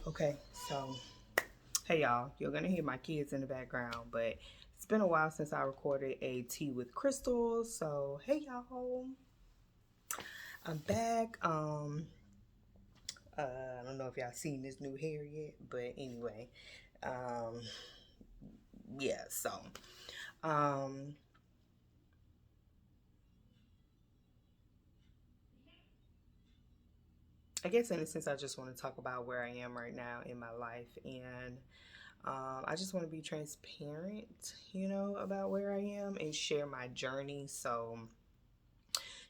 Okay, so hey y'all, you're gonna hear my kids in the background, but it's been a while since I recorded a tea with Krystal. So hey y'all, I'm back. I don't know if y'all seen this new hair yet, but anyway, um, yeah. Um, I guess in a sense, I just want to talk about where I am right now in my life, and I just want to be transparent, about where I am and share my journey. So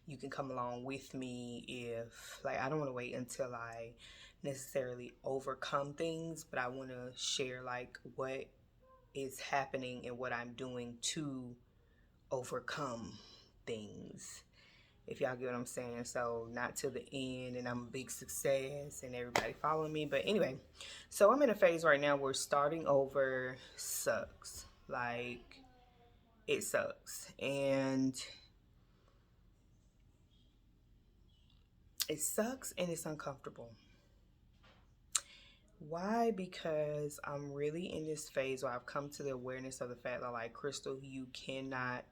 you can come along with me if, like, I don't want to wait until I necessarily overcome things, but I want to share like what is happening and what I'm doing to overcome things, if y'all get what I'm saying. So not to the end and I'm a big success and everybody following me, but anyway, so I'm in a phase right now where starting over sucks. Like, it sucks, and it's uncomfortable. Why? Because I'm really in this phase where I've come to the awareness of the fact that, like, Krystal, you cannot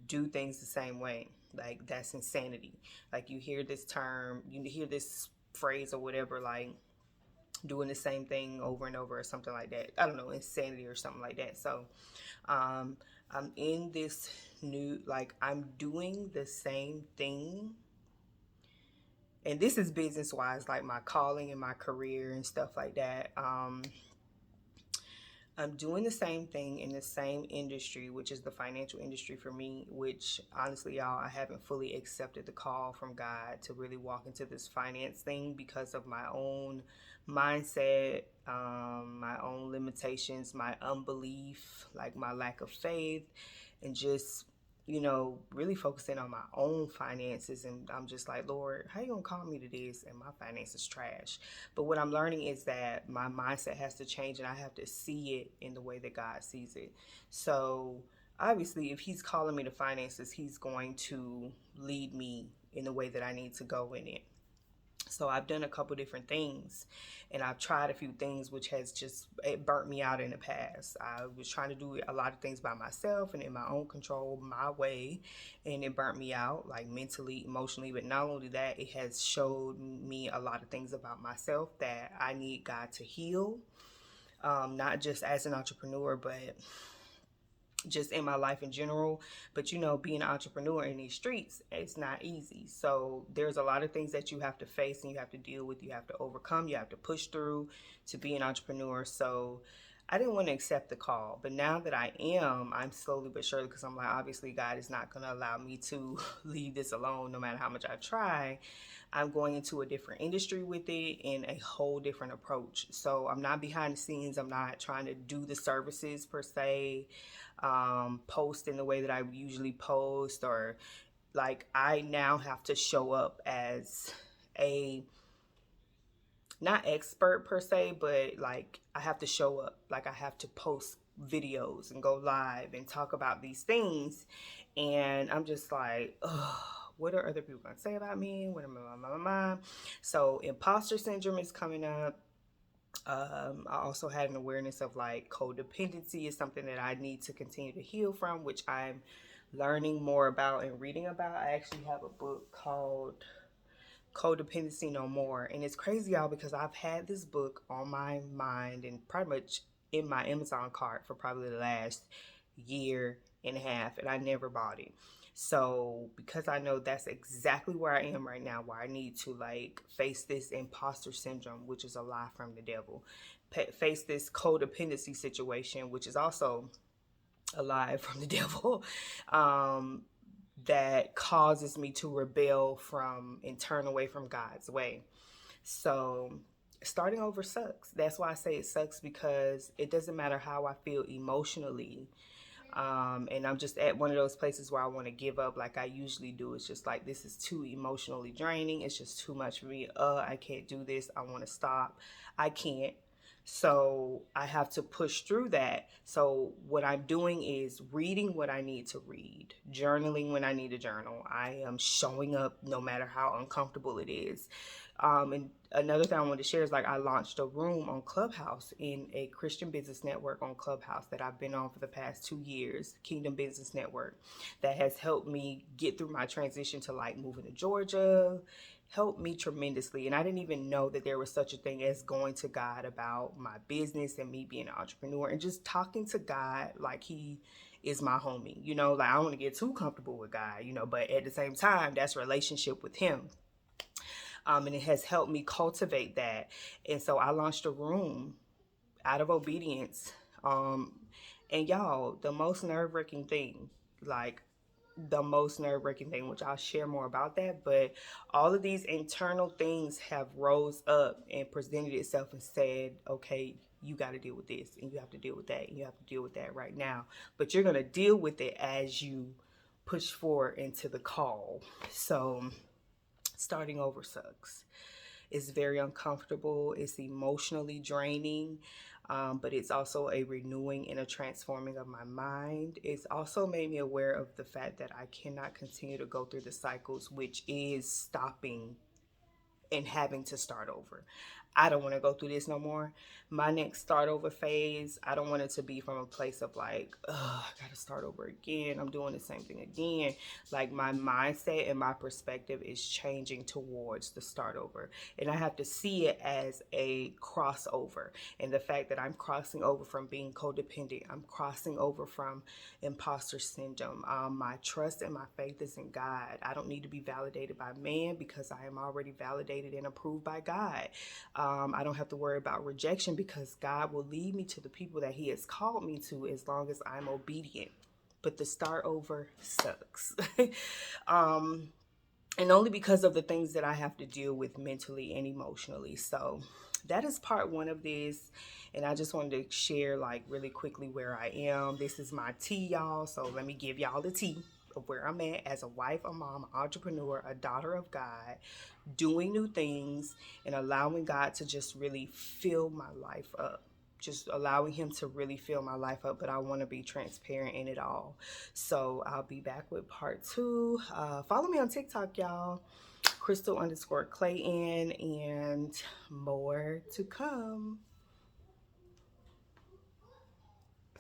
do things the same way. Like, that's insanity. Like, you hear this term, you hear this phrase or whatever, like doing the same thing over and over or something like that. I don't know, insanity or something like that. So, um, I'm in this new, like, I'm doing the same thing, and this is business wise, like my calling and my career and stuff like that. I'm doing the same thing in the same industry, which is the financial industry for me, which honestly, y'all, I haven't fully accepted the call from God to really walk into this finance thing because of my own mindset, my own limitations, my unbelief, like my lack of faith, and just really focusing on my own finances. And I'm just like, Lord, how you gonna call me to this and my finances trash? But what I'm learning is that my mindset has to change and I have to see it in the way that God sees it. So obviously, if he's calling me to finances, he's going to lead me in the way that I need to go in it. So I've done a couple different things, and I've tried a few things which has just, it burnt me out in the past. I was trying to do a lot of things by myself and in my own control, my way, and it burnt me out, like mentally, emotionally. But not only that, it has showed me a lot of things about myself that I need God to heal, not just as an entrepreneur, but just in my life in general. But being an entrepreneur in these streets, it's not easy. So there's a lot of things that you have to face and you have to deal with, you have to overcome, you have to push through to be an entrepreneur. So I didn't want to accept the call, but now that I'm slowly but surely, because I'm like, obviously God is not going to allow me to leave this alone no matter how much I try. I'm going into a different industry with it and a whole different approach. So I'm not behind the scenes. I'm not trying to do the services per se, post in the way that I usually post, or like, I now have to show up as a, not expert per se, but like I have to show up. Like, I have to post videos and go live and talk about these things. And I'm just like, ugh, what are other people gonna say about me? What am I? So imposter syndrome is coming up. I also had an awareness of, like, codependency is something that I need to continue to heal from, which I'm learning more about and reading about. I actually have a book called Codependency No More. And it's crazy, y'all, because I've had this book on my mind and pretty much in my Amazon cart for probably the last year and a half, and I never bought it. So because I know that's exactly where I am right now, where I need to, like, face this imposter syndrome, which is a lie from the devil, face this codependency situation, which is also a lie from the devil, um, that causes me to rebel from and turn away from God's way. So starting over sucks. That's why I say it sucks, because it doesn't matter how I feel emotionally. And I'm just at one of those places where I want to give up, like I usually do. It's just like, this is too emotionally draining. It's just too much for me. I can't do this. I want to stop. I can't. So I have to push through that. So what I'm doing is reading what I need to read, journaling when I need to journal. I am showing up no matter how uncomfortable it is. And another thing I wanted to share is like I launched a room on Clubhouse in a Christian business network on Clubhouse that I've been on for the past 2 years, Kingdom Business Network, that has helped me get through my transition to like moving to Georgia, helped me tremendously. And I didn't even know that there was such a thing as going to God about my business and me being an entrepreneur and just talking to God like he is my homie. Like I don't want to get too comfortable with God, but at the same time, that's a relationship with him. And it has helped me cultivate that. And so I launched a room out of obedience. Um, and y'all, the most nerve wracking thing, like the most nerve wracking thing, which I'll share more about that, but all of these internal things have rose up and presented itself and said, okay, you got to deal with this and you have to deal with that and you have to deal with that right now. But you're going to deal with it as you push forward into the call. So starting over sucks. It's very uncomfortable. It's emotionally draining, but it's also a renewing and a transforming of my mind. It's also made me aware of the fact that I cannot continue to go through the cycles, which is stopping and having to start over. I don't want to go through this no more. My next start over phase, I don't want it to be from a place of like, I got to start over again. I'm doing the same thing again. Like my mindset and my perspective is changing towards the start over. And I have to see it as a crossover. And the fact that I'm crossing over from being codependent, I'm crossing over from imposter syndrome. My trust and my faith is in God. I don't need to be validated by man because I am already validated and approved by God. I don't have to worry about rejection because God will lead me to the people that he has called me to as long as I'm obedient. But the start over sucks. And only because of the things that I have to deal with mentally and emotionally. So that is part one of this. And I just wanted to share like really quickly where I am. This is my tea, y'all. So let me give y'all the tea of where I'm at as a wife, a mom, an entrepreneur, a daughter of God, doing new things and allowing God to just really fill my life up. Just allowing him to really fill my life up, but I want to be transparent in it all. So I'll be back with part two. Follow me on TikTok, y'all. Krystal_Clayton, and more to come.